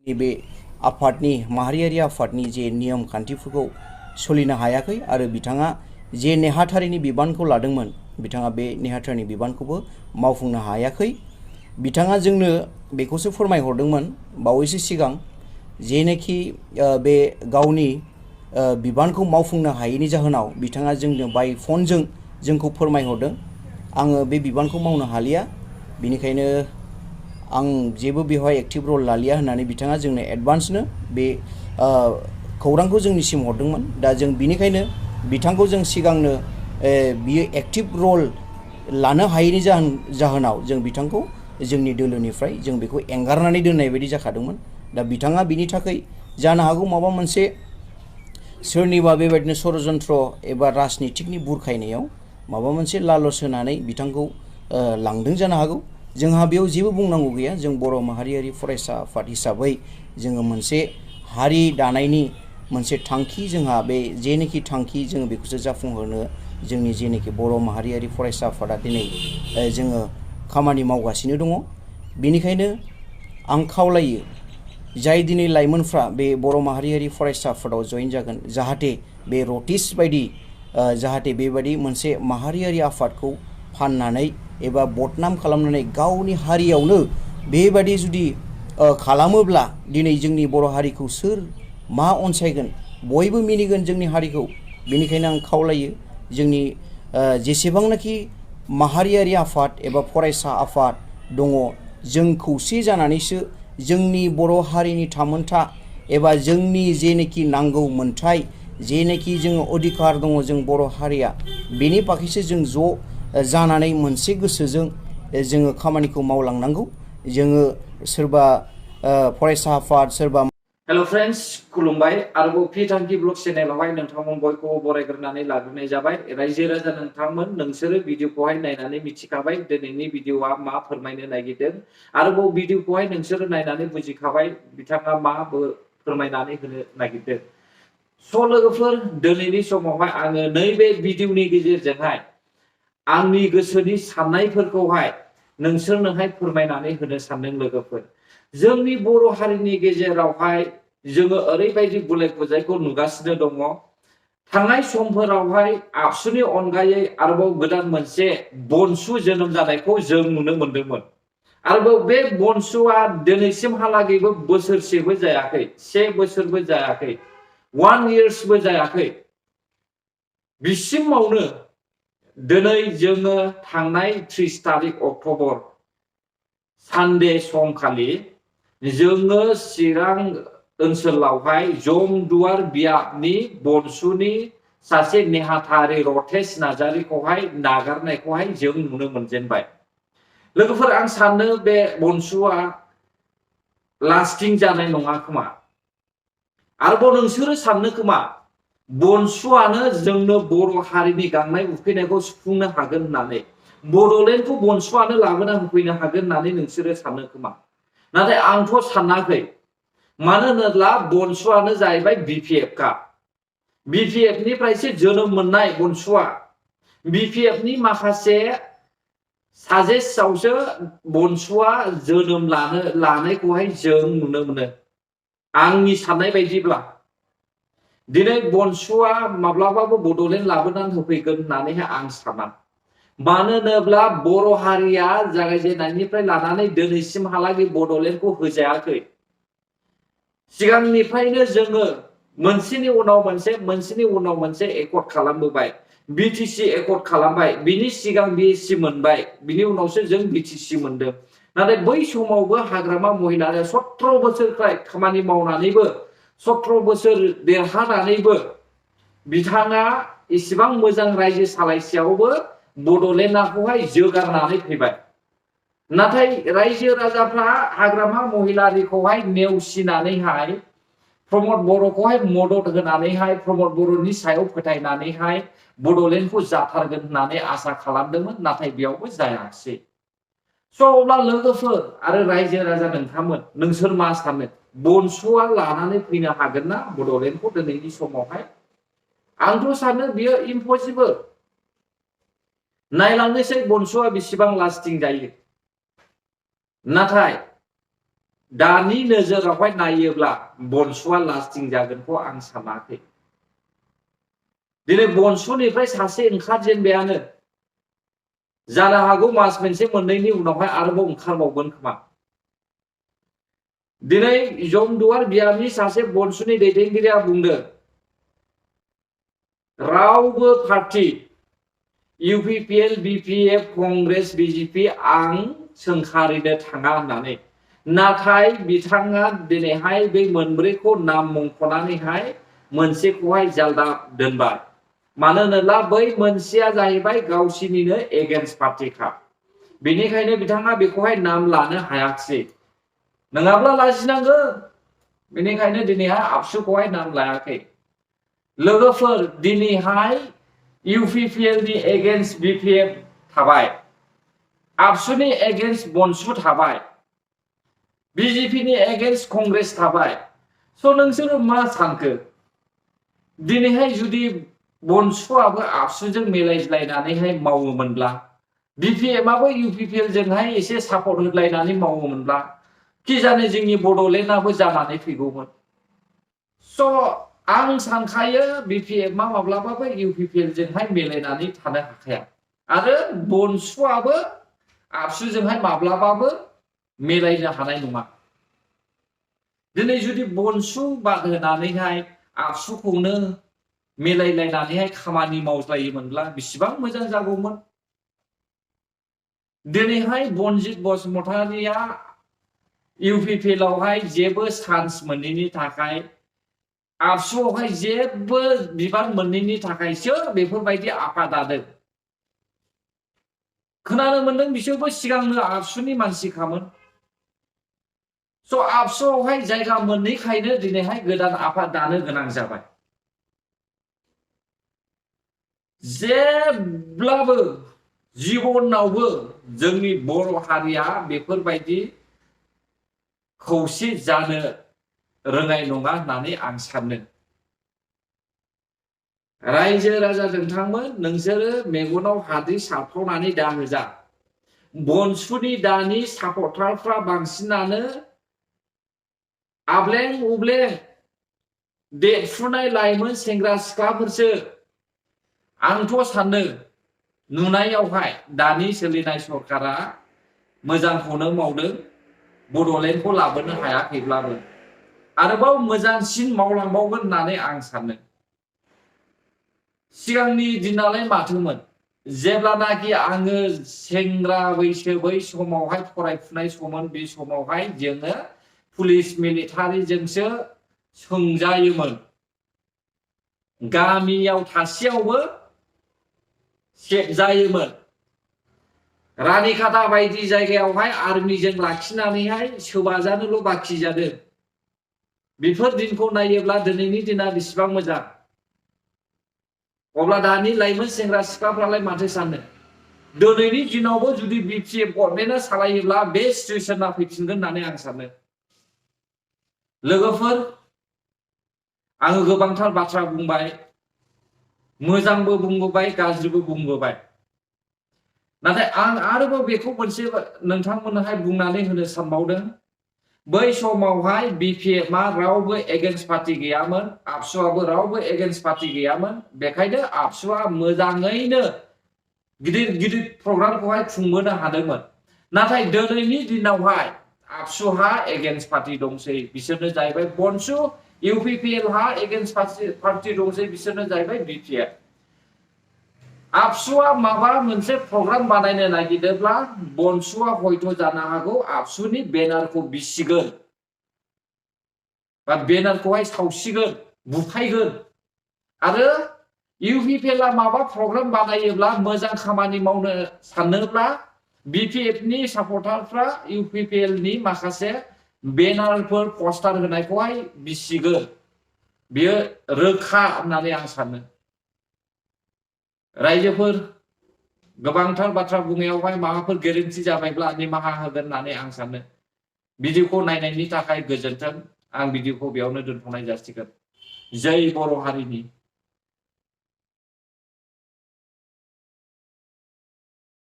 नैबे आफादनि माहारियारि आफादनि जे नियम खान्थिफोरखौ सोलिनो हायाखै आरो बिथाङा जे नेहाथारिनि बिबानखौ लादोंमोन बिथाङा बे नेहाथारिनि बिबानखौबो मावफुंनो हायाखै। बिथाङा जोंनो बेखौसो फोरमायहरदोंमोन बावैसो सिगां जेनोखि बे गावनि बिबानखौ मावफुंनो हायैनि जाहोनाव बिथाङा जोंनो बाय फनजों जोंखौ फोरमायहरदों आङो बे बिबानखौ मावनो हालिया बिनिखायनो आं जेबो बेवहाय एक्टिभ रल लालिया होननानै बिथाङा जोंनो एडभान्सनो बे खौरांखौ जोंनिसिम हरदोंमोन। दा जों बिनिखायनो बिथांखौ जों सिगांनो बियो एक्टिभ रल लानो हायैनि जाहोनाव जों बिथांखौ जोंनि दोलोनिफ्राय जों बेखौ एंगारनानै दोननाय बायदि जाखादोंमोन। दा बिथाङा बिनि थाखाय जानो हागौ माबा मोनसे सोरनिबा बेबायदिनो षड़यन्त्र एबा राजनितिकनि बुरखायनायाव माबा मोनसे लालस होनानै बिथांखौ लांदों जानो हागौ। जोंहा बेयाव जेबो बुंनांगौ गैया। जों बर' माहारियारि फरायसा आफाद हिसाबै जोङो मोनसे हारि दानायनि मोनसे थांखि जोंहा बे जेनोखि थांखि जोङो बेखौसो जाफुंहोनो जोंनि जेनोखि बर' माहारियारि फरायसा आफादा दिनै जोङो खामानि मावगासिनो दङ। बेनिखायनो आं खावलायो जाय दिनै लाइमोनफ्रा बे बर' माहारियारि फरायसा आफादाव जयेन जागोन जाहाथे बे रटिस बायदि जाहाथे बेबायदि मोनसे माहारियारि आफादखौ फाननानै एबा बदनाम खालामनानै गावनि हारियावनो बेबायदि जुदि खालामोब्ला दिनै जोंनि बर' हारिखौ सोर मा अनसायगोन बयबो मिनिगोन जोंनि हारिखौ। बेनिखायनो आं खावलायो जोंनि जेसेबांनाखि माहारियारि आफाद एबा फरायसा आफाद दङ जों खौसे जानानैसो जोंनि बर' हारिनि थामोनथा एबा जोंनि जेनोखि नांगौ मोन्थाय जेनोखि जोङो अधिकार दङ जों बर' हारिया बेनि बागैसो जों ज' जानानै मोनसे गोसोजों जोङो खामानिखौ मावलांनांगौ। जोङो सोरबा फरायसा आफाद सोरबा हेलो फ्रेंड्स खुलुमबाय आरोबाव पि थांखि ब्लग चेनेलावहाय नोंथांमोन बयखौबो बरायग्रोनानै लाग्रोनाय जाबाय। रायजो राजा नोंथांमोन नोंसोरो भिडिअखौहाय नायनानै मिथिखाबाय दिनैनि भिडिअआ मा फोरमायनो नागिरदों आरोबाव भिडिअखौहाय नोंसोरो नायनानै बुजिखाबाय बिथाङा मा फोरमायनानै होनो नागिरदों। स' लोगोफोर दिनैनि समावहाय आङो नैबे भिडिअनि गेजेरजोंहाय आंनि गोसोनि साननायफोरखौहाय नोंसोरनोहाय फोरमायनानै होनो सानदों। लोगोफोर जोंनि बर' हारिनि गेजेरावहाय जोङो ओरैबायदि गुलाय गुजायखौ नुगासिनो दङ। थांनाय समफोरावहाय आबसुनि अनगायै आरोबाव गोदान मोनसे बनसु जोनोम जानायखौ जों नुनो मोनदोंमोन। आरोबाव बे बनसुआ दिनैसिमहालागैबो बोसोरसेबो जायाखै, 1 बोसोरबो जायाखै, 1 इयार्सबो जायाखै। बिसिमावनो दिनै जोङो थांनाय 30 तारिख अक्ट'बर सानडे समखालि जोङो चिरां ओनसोलावहाय जमदुवार बियाबनि बनसुनि सासे नेहाथारि रतेश नार्जारिखौहाय नागारनायखौहाय जों नुनो मोनजेनबाय। लोगोफोर आं सानो बे बनसुआ लास्टिं जानाय नङा खोमा। आरोबाव नोंसोरो साननो खोमा बनसुआनो जोंनो बर' हारिनि गांनाय उखैनायखौ सुफुंनो हागोन होननानै, बड'लेण्डखौ बनसुआनो लाबोना होफैनो हागोन होननानै नोंसोरो साननो खोमा। नाथाय आंथ' सानाखै। मानो होनोब्ला बनसुआनो जाहैबाय बिपिएफखा। बिपिएफनिफ्रायसो जोनोम मोननाय बनसुआ। बिपिएफनि माखासे साजेस्टआवसो बनसुआ जोनोम लानायखौहाय जों नुनो मोनो। आंनि साननाय बायदिब्ला दिनै बनसुआ माब्लाबाबो बड'लेण्ड लाबोनानै होफैगोन होननानैहाय आं साना। मानो होनोब्ला बर' हारिया जागायजेननायनिफ्राय लानानै दिनैसिमहालागै बड'लेण्डखौ होजायाखै। सिगांनिफ्रायनो जोङो मोनसेनि उनाव मोनसे एकर्ड खालामबोबाय। बिटिसि एकर्ड खालामबाय, बिनि सिगां बिएससि मोनबाय, बिनि उनावसो जों बिटिसि मोनदों। नाथाय बै समावबो हाग्रामा महिलारिया 17 बोसोरखाय खामानि मावनानैबो 17 बोसोर देरहानानैबो बिथाङा इसिबां मोजां रायजो सालायसेयावबो बड'लेण्डखौहाय जोगारनानै फैबाय। नाथाय रायजो राजाफ्रा हाग्रामा महिलारिखौहाय नेवसिनानैहाय प्रमद बर'खौहाय मदद होनानैहाय प्रमद बर'नि सायाव फोथायनानैहाय बड'लेण्डखौ जाथारगोन होननानै आसा खालामदोंमोन। नाथाय बेयावबो जायाखिसै। स' अब्ला लोगोफोर आरो रायजो राजा नोंथांमोन नोंसोर मा सानो? बनसुआ लानानै फैनो हागोन ना बड'लेण्डखौ दिनैनि समावहाय? आंथ' सानो बियो इम्पसिबल। नायलांनोसै बनसुआ बेसेबां लास्टिं जायो। नाथाय दानि नोजोरावहाय नायोब्ला बनस'आ लास्टिं जागोनखौ आं सानाखै दिनै बनस'निफ्राय सासे ओंखारजेनबायानो जानो हागौ मास मोनसे मोननैनि उनावहाय आरोबाव ओंखारबावगोन खोमा दिनै जमदुवार बियाबनि सासे बनस'नि दैदेनगिरिया बुंदों रावबो party UPPL BPF Congress BJP आं सोंखारिनो थाङा होननानै नाथाय बिथाङा दिनैहाय बे मोनब्रैखौ नाम मुंख'नानैहाय मोनसेखौहाय जालदा दोनबाय मानो होनोब्ला बै मोनसेया जाहैबाय गावसिनिनो एगेन्स्ट पार्टीखा बेनिखायनो बिथाङा बेखौहाय नाम लानो हायाखिसै नङाब्ला लाजिनांगोन बेनिखायनो दिनैहाय आबसुखौहाय नाम लायाखै लोगोफोर दिनैहाय UPPL नि एगेन्स्ट BPF थाबाय आबसुनि एगेन्स्ट बनसु थाबाय BJP नि एगेन्स्ट कंग्रेस थाबाय स' नोंसोरो मा सानखो दिनैहाय जुदि बनसुआबो आबसुजों मिलायलायनानैहाय मावोमोनब्ला BPF आबो UPPL जोंहाय एसे सापर्ट होलायनानै मावोमोनब्ला कि जाने जोंनि बड'लेण्डआबो जानानै फैगौमोन स' आं सानखायो BPF आ माब्लाबाबो UPPL जोंहाय मिलायनानै थानो हाखाया आरो बनसुआबो आबसुजोंहाय माब्लाबाबो मिलायनो हानाय नङा दिनै जुदि बनसु बाद होनानैहाय आबसुखौनो मिलायलायनानैहाय खामानि मावज्लायोमोनब्ला बेसेबां मोजां जागौमोन दिनैहाय बनजित बसुमतारिया UPPL आवहाय जेबो चान्स मोनैनि थाखाय आबसुआवहाय जेबो बिबान मोनैनि थाखायसो बेफोरबायदि आफादादों खोनानो मोनदों बिसोरबो सिगांनो आबसुनि मानसिखामोन स' आबसुआवहाय जायगा मोनैखायनो दिनैहाय गोदान आफाद दानो गोनां जाबाय जेब्लाबो जिबनावबो जोंनि बर' हारिया बेफोरबायदि खौसे जानो रोंनाय नङा होननानै आं सानो रायजो राजा नोंथांमोन नोंसोरो मेगनाव हाद्रि सारफ्रावनानै दाहोजा बनसुनि दानि सापर्टारफ्रा बांसिनानो आब्लें उब्लें देरफुनाय लाइमोन सेंग्रा सिख्लाफोरसो आंथ' सानो नुनायावहाय दानि सोलिनाय सरकारा मोजांखौनो मावदों बड'लेण्डखौ लाबोनो हायाखैब्लाबो आरोबाव मोजांसिन मावलांबावगोन होननानै आं सानो सिगांनि दिनालाय माथोमोन जेब्लानाखि आङो सेंग्रा बैसो बै समावहाय फरायफुनाय सममोन बे समावहाय जोङो पुलिस मिलिटारिजोंसो सोंजायोमोन गामियाव थासेयावबो सेबजायोमोन रानिखाता बायदि जायगायावहाय आर्मिजों लाखिनानैहाय सोबाजानोल' बाखि जादों बेफोर दिनखौ नायोब्ला दिनैनि दिना बेसेबां मोजां अब्ला दानि लाइमोन सेंग्रा सिख्लाफ्रालाय माथो सानो दिनैनि दिनावबो जुदि BPF गभर्नमेन्टआ सालायोब्ला बे सिचुवेसना फैफिनगोन होननानै आं सानो लोगोफोर आङो गोबांथार बाथ्रा बुंबाय मोजांबो बुंबोबाय गाज्रिबो बुंबोबाय नाथाय आं आरोबाव बेखौ मोनसे नोंथांमोननोहाय बुंनानै होनो सानबावदों बै समावहाय BPF आ रावबो एगेन्स्ट पार्टी गैयामोन आबसुआबो रावबो एगेन्स्ट पार्टी गैयामोन बेखायनो आबसुआ मोजाङैनो गिदिर गिदिर प्रग्रामखौहाय खुंबोनो हादोंमोन नाथाय दिनैनि दिनावहाय आबसुहा एगेन्स्ट पार्टी दंसै बिसोरनो जाहैबाय बनसु UPPL हा एगेन्स्ट पार्टी दंसै बिसोरनो जाहैबाय BPF आबसुआ माबा मोनसे प्रग्राम बानायनो नागिरदोंब्ला बनसुआ हयथ' जानो हागौ आबसुनि बेनारखौ बिसिगोन बा बेनारखौहाय सावसिगोन बुफायगोन आरो UPPL आ माबा प्रग्राम बानायोब्ला मोजां खामानि मावनो सानोब्ला BPF नि सापर्टारफ्रा UPPL नि माखासे बेनारफोर पस्टार होनायखौहाय बिसिगोन बियो रोखा होननानै आं सानो रायजोफोर गोबांथार बाथ्रा बुंनायावहाय माबाफोर गोरोन्थि जाबायब्ला निमाहा होगोन होननानै आं सानो भिडिअखौ नायनायनि थाखाय गोजोन्थों आं भिडिअखौ बेयावनो दोनथ'नाय जासिगोन जै बर' हारिनि